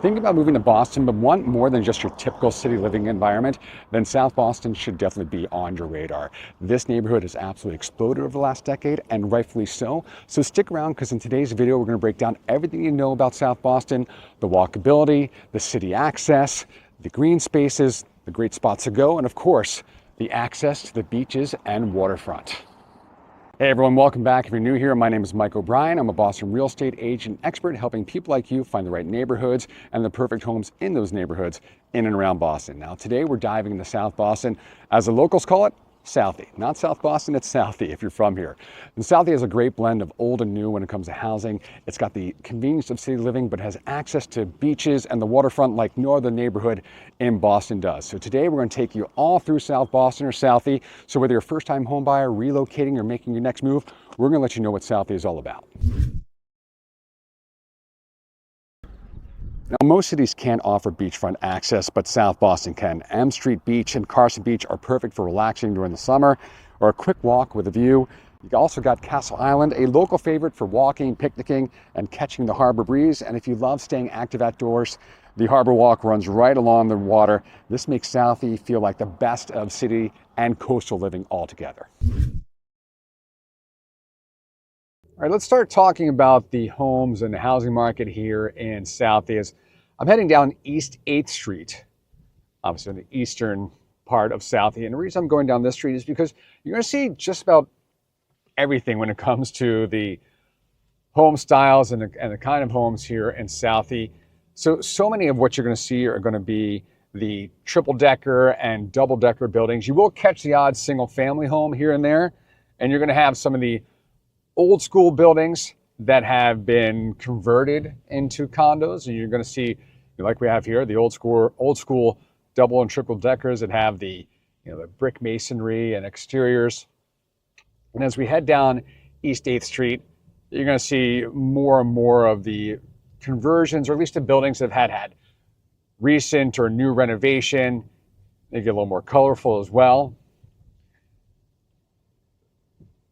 Think about moving to Boston, but want more than just your typical city living environment, then South Boston should definitely be on your radar. This neighborhood has absolutely exploded over the last decade, and rightfully so. So stick around, because in today's video, we're going to break down everything you know about South Boston, the walkability, the city access, the green spaces, the great spots to go, and of course, the access to the beaches and waterfront. Hey everyone, welcome back. If you're new here, my name is Mike O'Brien. I'm a Boston real estate agent expert helping people like you find the right neighborhoods and the perfect homes in those neighborhoods in and around Boston. Now today we're diving into South Boston, as the locals call it, Southie. Not South Boston, it's Southie if you're from here. And Southie has a great blend of old and new when it comes to housing. It's got the convenience of city living, but has access to beaches and the waterfront like no other neighborhood in Boston does. So today we're going to take you all through South Boston or Southie. So whether you're a first-time home buyer, relocating, or making your next move, we're going to let you know what Southie is all about. Now, most cities can't offer beachfront access, but South Boston can. M Street Beach and Carson Beach are perfect for relaxing during the summer or a quick walk with a view. You also got Castle Island, a local favorite for walking, picnicking, and catching the harbor breeze. And if you love staying active outdoors, the Harbor Walk runs right along the water. This makes Southie feel like the best of city and coastal living altogether. All right, let's start talking about the homes and the housing market here in Southie. As I'm heading down East 8th Street, obviously in the eastern part of Southie. And the reason I'm going down this street is because you're going to see just about everything when it comes to the home styles and the kind of homes here in Southie. So many of what you're going to see are going to be the triple-decker and double-decker buildings. You will catch the odd single-family home here and there, and you're going to have some of the old school buildings that have been converted into condos, and you're going to see, like we have here, the old school double and triple deckers that have the the brick masonry and exteriors. And as we head down East 8th Street, you're going to see more and more of the conversions, or at least the buildings that have had recent or new renovation. They get a little more colorful as well.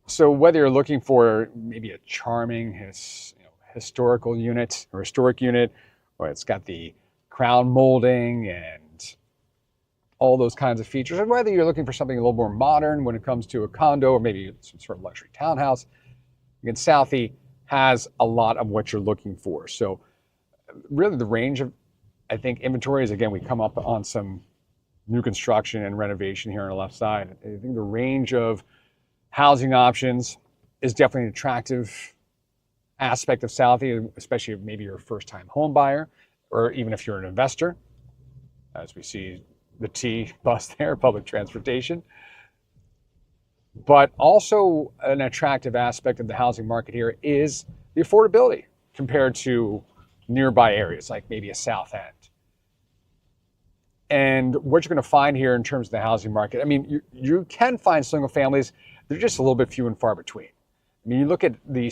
So whether you're looking for maybe a charming historical unit or historic unit, or it's got the crown molding and all those kinds of features, and whether you're looking for something a little more modern when it comes to a condo or maybe some sort of luxury townhouse, again, Southie has a lot of what you're looking for. So really the range of, I think, inventories, again, we come up on some new construction and renovation here on the left side. I think the range of housing options is definitely an attractive aspect of Southie, especially if maybe you're a first-time home buyer, or even if you're an investor. As we see the T bus there, public transportation. But also an attractive aspect of the housing market here is the affordability compared to nearby areas like maybe a South End. And what you're going to find here in terms of the housing market, I mean, you can find single families. They're just a little bit few and far between. I mean, you look at the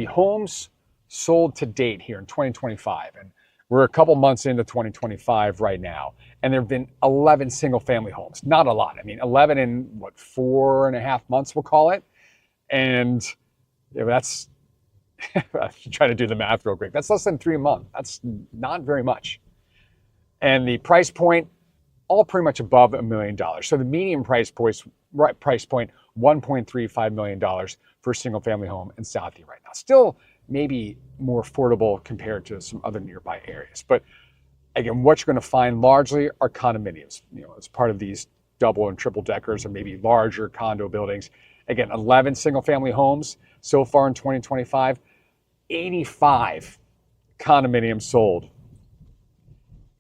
homes sold to date here in 2025, and we're a couple months into 2025 right now, and there have been 11 single-family homes. Not a lot. I mean, 11 in, 4.5 months, we'll call it. And that's, I'm trying to do the math real quick. That's less than 3 months. That's not very much. And the price point, all pretty much above $1 million. So the median price point, $1.35 million for a single family home in Southie right now. Still maybe more affordable compared to some other nearby areas. But again, what you're going to find largely are condominiums, as part of these double and triple deckers or maybe larger condo buildings. Again, 11 single family homes so far in 2025, 85 condominiums sold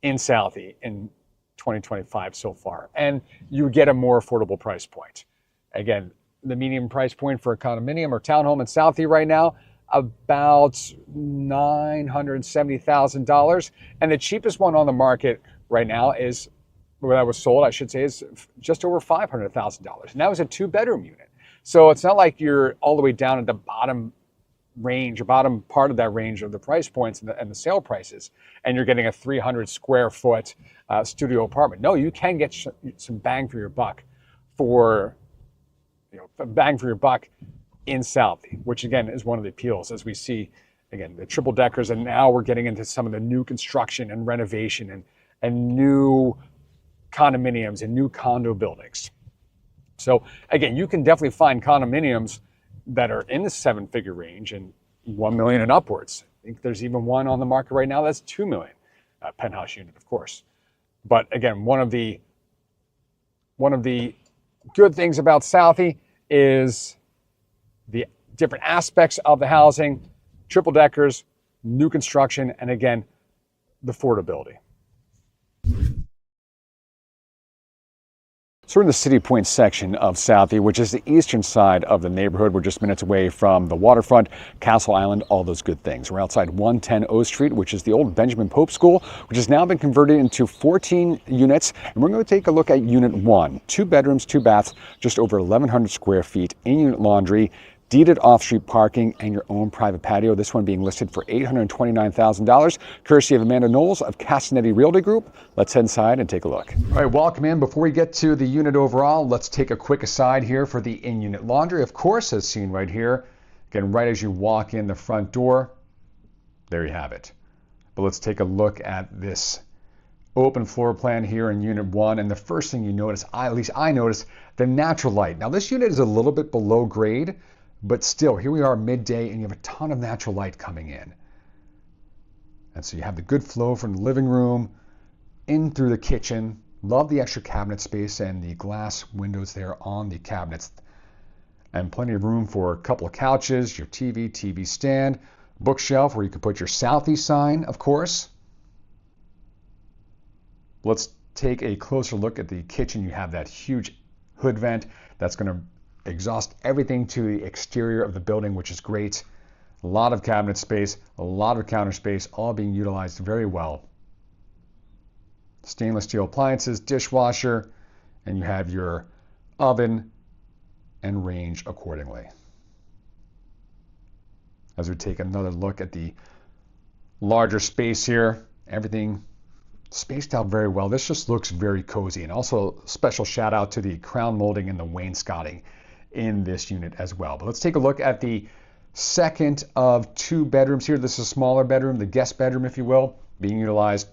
in Southie in 2025 so far. And you get a more affordable price point. Again, the median price point for a condominium or townhome in Southie right now, about $970,000. And the cheapest one on the market right now is, where that was sold, I should say, is just over $500,000. And that was a 2-bedroom unit. So it's not like you're all the way down at the bottom range, or bottom part of that range of the price points and the sale prices, and you're getting a 300 square foot studio apartment. No, you can get some bang for your buck in Southie, which again is one of the appeals, as we see again, the triple deckers, and now we're getting into some of the new construction and renovation and new condominiums and new condo buildings. So again, you can definitely find condominiums that are in the 7-figure range and 1 million and upwards. I think there's even one on the market right now that's 2 million, penthouse unit, of course. But again, one of the good things about Southie is the different aspects of the housing, triple deckers, new construction, and again, the affordability. So we're in the City Point section of Southie, which is the eastern side of the neighborhood. We're just minutes away from the waterfront, Castle Island, all those good things. We're outside 110 O Street, which is the old Benjamin Pope School, which has now been converted into 14 units. And we're going to take a look at Unit 1. 2 bedrooms, 2 baths, just over 1,100 square feet, in-unit laundry, deeded off-street parking, and your own private patio. This one being listed for $829,000, courtesy of Amanda Knowles of Castanetti Realty Group. Let's head inside and take a look. All right, welcome in. Before we get to the unit overall, let's take a quick aside here for the in-unit laundry. Of course, as seen right here, again, right as you walk in the front door, there you have it. But let's take a look at this open floor plan here in Unit 1. And the first thing you notice, at least I noticed, the natural light. Now, this unit is a little bit below grade, but still, here we are midday, and you have a ton of natural light coming in. And so you have the good flow from the living room in through the kitchen. Love the extra cabinet space and the glass windows there on the cabinets. And plenty of room for a couple of couches, your TV stand, bookshelf where you can put your Southie sign, of course. Let's take a closer look at the kitchen. You have that huge hood vent that's going to exhaust everything to the exterior of the building, which is great. A lot of cabinet space, a lot of counter space, all being utilized very well. Stainless steel appliances, dishwasher, and you have your oven and range accordingly. As we take another look at the larger space here, everything spaced out very well. This just looks very cozy. And also special shout out to the crown molding and the wainscoting in this unit as well. But let's take a look at the second of 2 bedrooms here. This is a smaller bedroom, the guest bedroom, if you will, being utilized.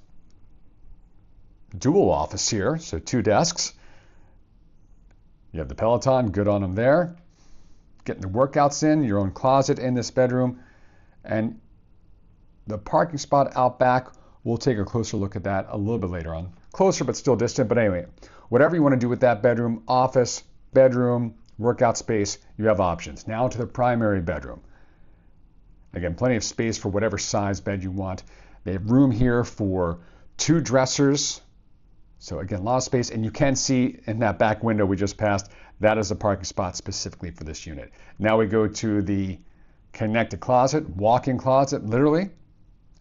Dual office here, so 2 desks. You have the Peloton, good on them there. Getting the workouts in, your own closet in this bedroom, and the parking spot out back. We'll take a closer look at that a little bit later on. Closer, but still distant. But anyway, whatever you want to do with that bedroom, office, bedroom, workout space, you have options. Now to the primary bedroom. Again, plenty of space for whatever size bed you want. They have room here for 2 dressers. So again, a lot of space, and you can see in that back window we just passed, that is a parking spot specifically for this unit. Now we go to the connected closet, walk-in closet, literally,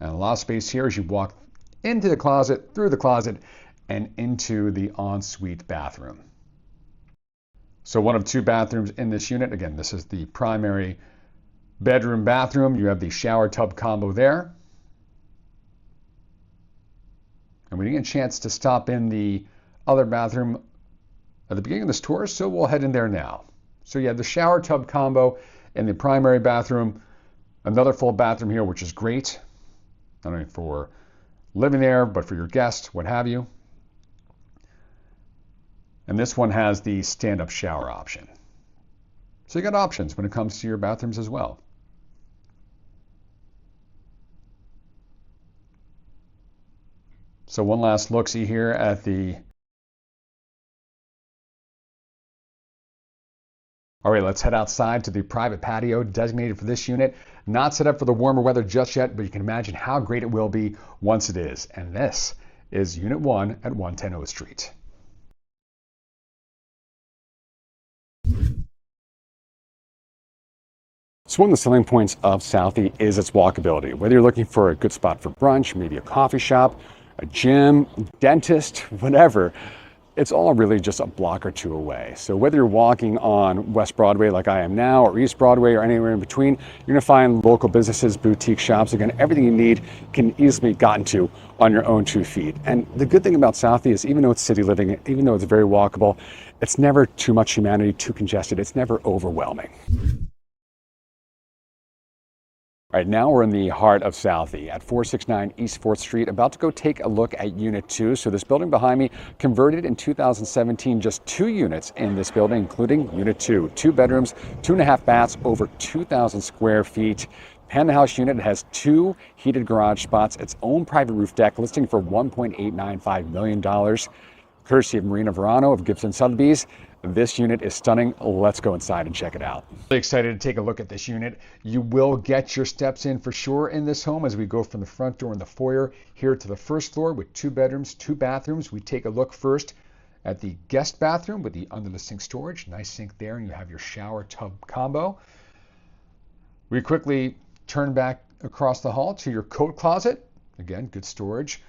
and a lot of space here as you walk into the closet, through the closet, and into the ensuite bathroom. So one of 2 bathrooms in this unit. Again, this is the primary bedroom bathroom. You have the shower tub combo there. And we didn't get a chance to stop in the other bathroom at the beginning of this tour, so we'll head in there now. So you have the shower tub combo in the primary bathroom. Another full bathroom here, which is great. Not only for living there, but for your guests, what have you. And this one has the stand-up shower option. So you got options when it comes to your bathrooms as well. So one last look-see here at the... All right, let's head outside to the private patio designated for this unit. Not set up for the warmer weather just yet, but you can imagine how great it will be once it is. And this is Unit 1 at 110 O Street. So one of the selling points of Southie is its walkability. Whether you're looking for a good spot for brunch, maybe a coffee shop, a gym, dentist, whatever, it's all really just a block or 2 away. So whether you're walking on West Broadway like I am now, or East Broadway, or anywhere in between, you're gonna find local businesses, boutique shops. Again, everything you need can easily be gotten to on your own 2 feet. And the good thing about Southie is even though it's city living, even though it's very walkable, it's never too much humanity, too congested. It's never overwhelming. All right, now we're in the heart of Southie at 469 East 4th Street, about to go take a look at Unit 2. So this building behind me, converted in 2017, just 2 units in this building, including Unit 2. 2 bedrooms, 2.5 baths, over 2,000 square feet. Penthouse unit has 2 heated garage spots, its own private roof deck, listing for $1.895 million. Courtesy of Marina Verano of Gibson Sotheby's. This unit is stunning. Let's go inside and check it out. Really excited to take a look at this unit. You will get your steps in for sure in this home as we go from the front door in the foyer here to the first floor with 2 bedrooms, 2 bathrooms. We take a look first at the guest bathroom with the under the sink storage. Nice sink there, and you have your shower tub combo. We quickly turn back across the hall to your coat closet. Again, good storage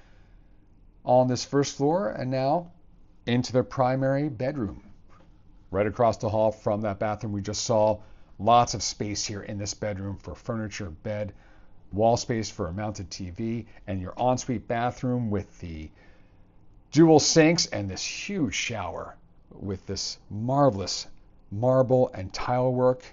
on this first floor, and now into the primary bedroom. Right across the hall from that bathroom we just saw, lots of space here in this bedroom for furniture, bed, wall space for a mounted TV, and your ensuite bathroom with the dual sinks and this huge shower with this marvelous marble and tile work.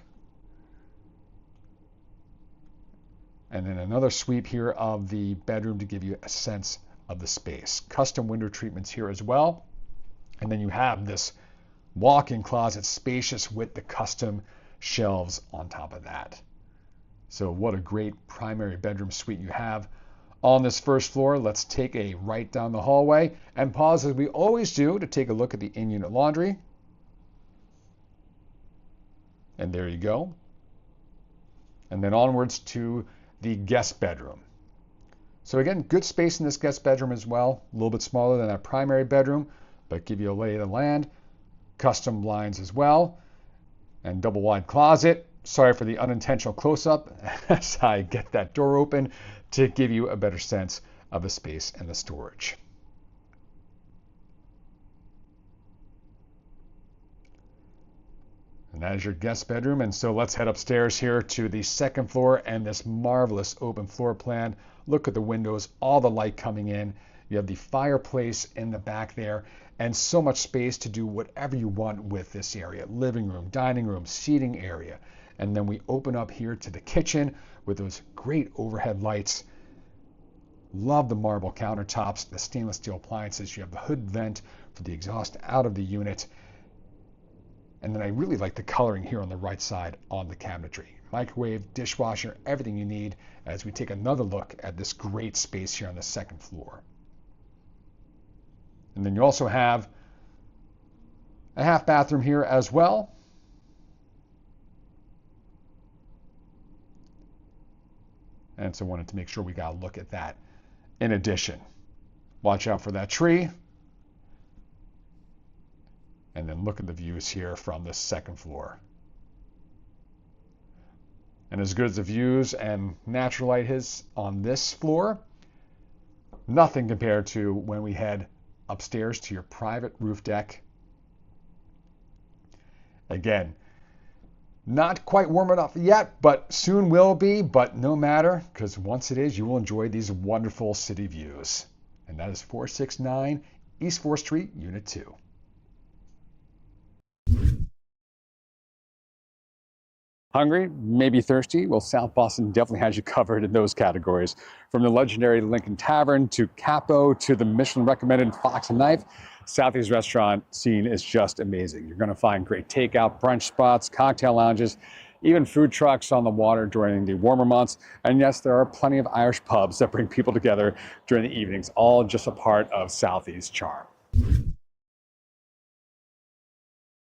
And then another sweep here of the bedroom to give you a sense of the space. Custom window treatments here as well. And then you have this walk-in closet, spacious with the custom shelves on top of that. So what a great primary bedroom suite you have on this first floor. Let's take a right down the hallway and pause as we always do to take a look at the in-unit laundry. And there you go. And then onwards to the guest bedroom. So again, good space in this guest bedroom as well. A little bit smaller than that primary bedroom, but give you a lay of the land. Custom blinds as well, and double wide closet. Sorry for the unintentional close-up as I get that door open to give you a better sense of the space and the storage. And that is your guest bedroom. And so let's head upstairs here to the second floor and this marvelous open floor plan. Look at the windows, all the light coming in. You have the fireplace in the back there, and so much space to do whatever you want with this area. Living room, dining room, seating area. And then we open up here to the kitchen with those great overhead lights. Love the marble countertops, the stainless steel appliances. You have the hood vent for the exhaust out of the unit. And then I really like the coloring here on the right side on the cabinetry. Microwave, dishwasher, everything you need as we take another look at this great space here on the second floor. And then you also have a half bathroom here as well. And so wanted to make sure we got a look at that in addition. Watch out for that tree. And then look at the views here from the second floor. And as good as the views and natural light is on this floor, nothing compared to when we head upstairs to your private roof deck. Again, not quite warm enough yet, but soon will be, but no matter, because once it is, you will enjoy these wonderful city views. And that is 469 East 4th Street, Unit 2. Hungry? Maybe thirsty? Well, South Boston definitely has you covered in those categories. From the legendary Lincoln Tavern to Capo to the Michelin-recommended Fox and Knife, Southie's restaurant scene is just amazing. You're going to find great takeout, brunch spots, cocktail lounges, even food trucks on the water during the warmer months. And yes, there are plenty of Irish pubs that bring people together during the evenings, all just a part of Southie's charm.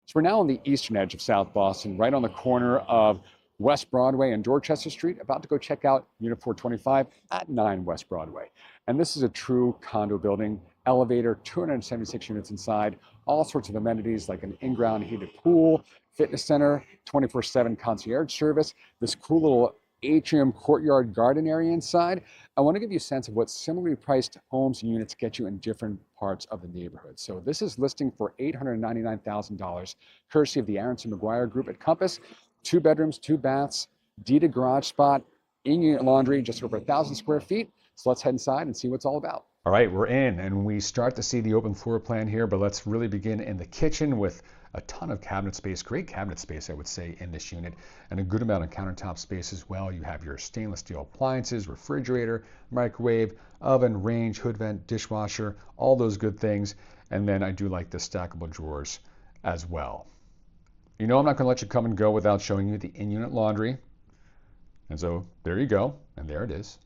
So we're now on the eastern edge of South Boston, right on the corner of West Broadway and Dorchester Street, about to go check out Unit 425 at 9 West Broadway. And this is a true condo building, elevator, 276 units inside, all sorts of amenities like an in-ground heated pool, fitness center, 24/7 concierge service, this cool little atrium courtyard garden area inside. I want to give you a sense of what similarly priced homes and units get you in different parts of the neighborhood. So this is listing for $899,000, courtesy of the Aronson McGuire Group at Compass. 2 bedrooms, 2 baths, deeded garage spot, in-unit laundry, just over 1,000 square feet. So let's head inside and see what it's all about. All right, we're in and we start to see the open floor plan here, but let's really begin in the kitchen with a ton of cabinet space, great cabinet space, I would say, in this unit, and a good amount of countertop space as well. You have your stainless steel appliances, refrigerator, microwave, oven, range, hood vent, dishwasher, all those good things. And then I do like the stackable drawers as well. You know I'm not going to let you come and go without showing you the in-unit laundry. And so there you go, and there it is.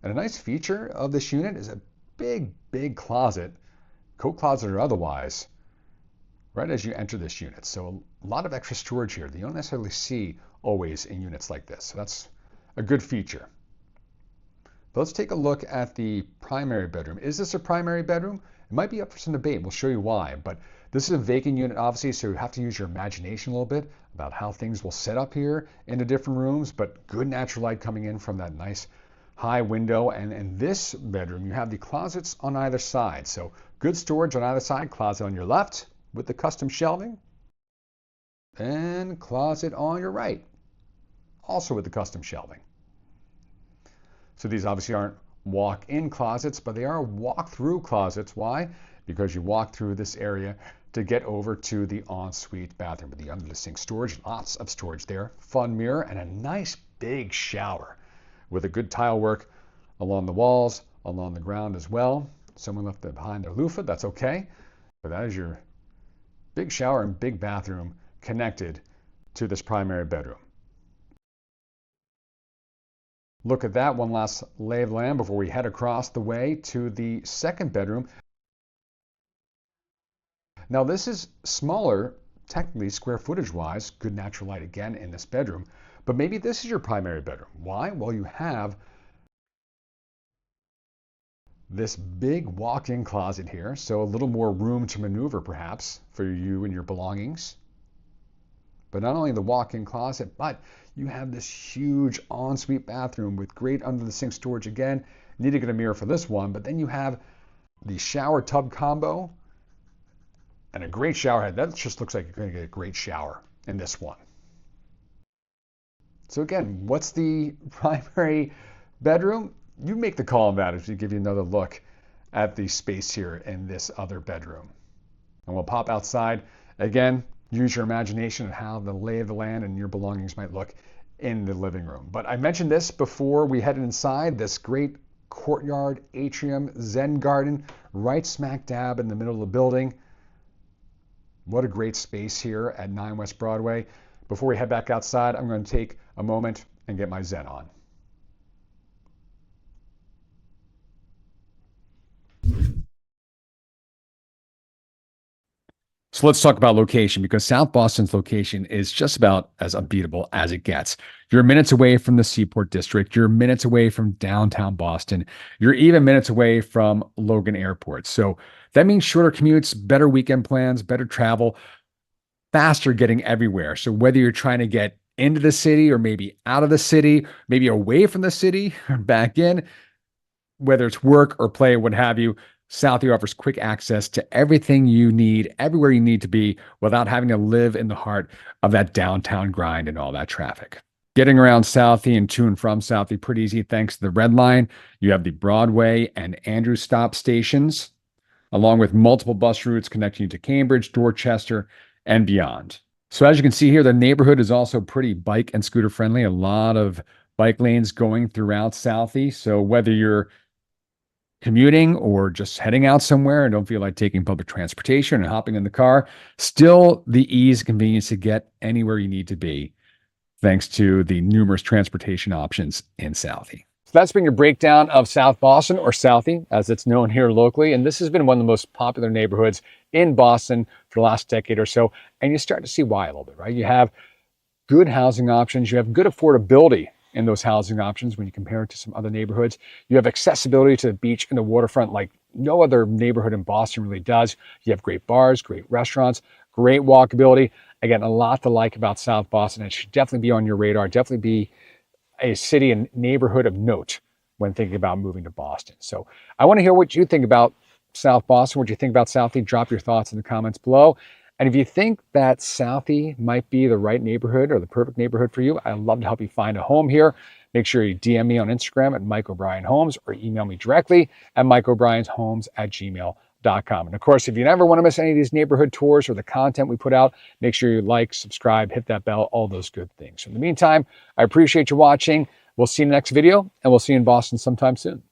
And a nice feature of this unit is a big closet, coat closet or otherwise, right as you enter this unit. So a lot of extra storage here that you don't necessarily see always in units like this. So that's a good feature. But let's take a look at the primary bedroom. Is this a primary bedroom? It might be up for some debate. We'll show you why. But this is a vacant unit, obviously, so you have to use your imagination a little bit about how things will set up here in the different rooms. But good natural light coming in from that nice high window. And in this bedroom, you have the closets on either side. So good storage on either side, closet on your left with the custom shelving, and closet on your right, also with the custom shelving. So these obviously aren't walk-in closets, but they are walk-through closets. Why? Because you walk through this area to get over to the ensuite bathroom with the under the sink storage, lots of storage there, fun mirror, and a nice big shower with a good tile work along the walls, along the ground as well. Someone left behind their loofah, that's okay. But that is your big shower and big bathroom connected to this primary bedroom. Look at that, one last lay of the land before we head across the way to the second bedroom. Now this is smaller, technically square footage wise, good natural light again in this bedroom, but maybe this is your primary bedroom. Why? Well, you have this big walk-in closet here, so a little more room to maneuver perhaps for you and your belongings. But not only the walk-in closet, but you have this huge ensuite bathroom with great under the sink storage again. Need to get a mirror for this one, but then you have the shower tub combo and a great shower head. That just looks like you're going to get a great shower in this one. So again, what's the primary bedroom? You make the call on that as we give you another look at the space here in this other bedroom. And we'll pop outside. Again, use your imagination of how the lay of the land and your belongings might look in the living room. But I mentioned this before we headed inside, this great courtyard, atrium, Zen garden, right smack dab in the middle of the building. What a great space here at 9 West Broadway. Before we head back outside, I'm going to take a moment and get my Zen on. So let's talk about location, because South Boston's location is just about as unbeatable as it gets. You're minutes away from the Seaport District. You're minutes away from downtown Boston. You're even minutes away from Logan Airport. So that means shorter commutes, better weekend plans, better travel, faster getting everywhere. So whether you're trying to get into the city or maybe out of the city, maybe away from the city or back in, whether it's work or play, what have you, Southie offers quick access to everything you need, everywhere you need to be, without having to live in the heart of that downtown grind and all that traffic. Getting around Southie and to and from Southie, pretty easy thanks to the Red Line. You have the Broadway and Andrews stop stations, along with multiple bus routes connecting you to Cambridge, Dorchester, and beyond. So as you can see here, the neighborhood is also pretty bike and scooter friendly. A lot of bike lanes going throughout Southie. So whether you're commuting or just heading out somewhere and don't feel like taking public transportation and hopping in the car, still the ease and convenience to get anywhere you need to be, thanks to the numerous transportation options in Southie. So that's been your breakdown of South Boston, or Southie, as it's known here locally. And this has been one of the most popular neighborhoods in Boston for the last decade or so. And you start to see why a little bit, right? You have good housing options. You have good affordability in those housing options when you compare it to some other neighborhoods. You have accessibility to the beach and the waterfront like no other neighborhood in Boston really does. You have great bars, great restaurants, great walkability. Again, a lot to like about South Boston. It should definitely be on your radar, definitely be a city and neighborhood of note when thinking about moving to Boston. So I want to hear what you think about South Boston, what you think about Southie. Drop your thoughts in the comments below. And if you think that Southie might be the right neighborhood or the perfect neighborhood for you, I'd love to help you find a home here. Make sure you DM me on Instagram at Mike O'Brien Homes or email me directly at mikeobrienshomes@gmail.com. And of course, if you never want to miss any of these neighborhood tours or the content we put out, make sure you like, subscribe, hit that bell, all those good things. So in the meantime, I appreciate you watching. We'll see you in the next video, and we'll see you in Boston sometime soon.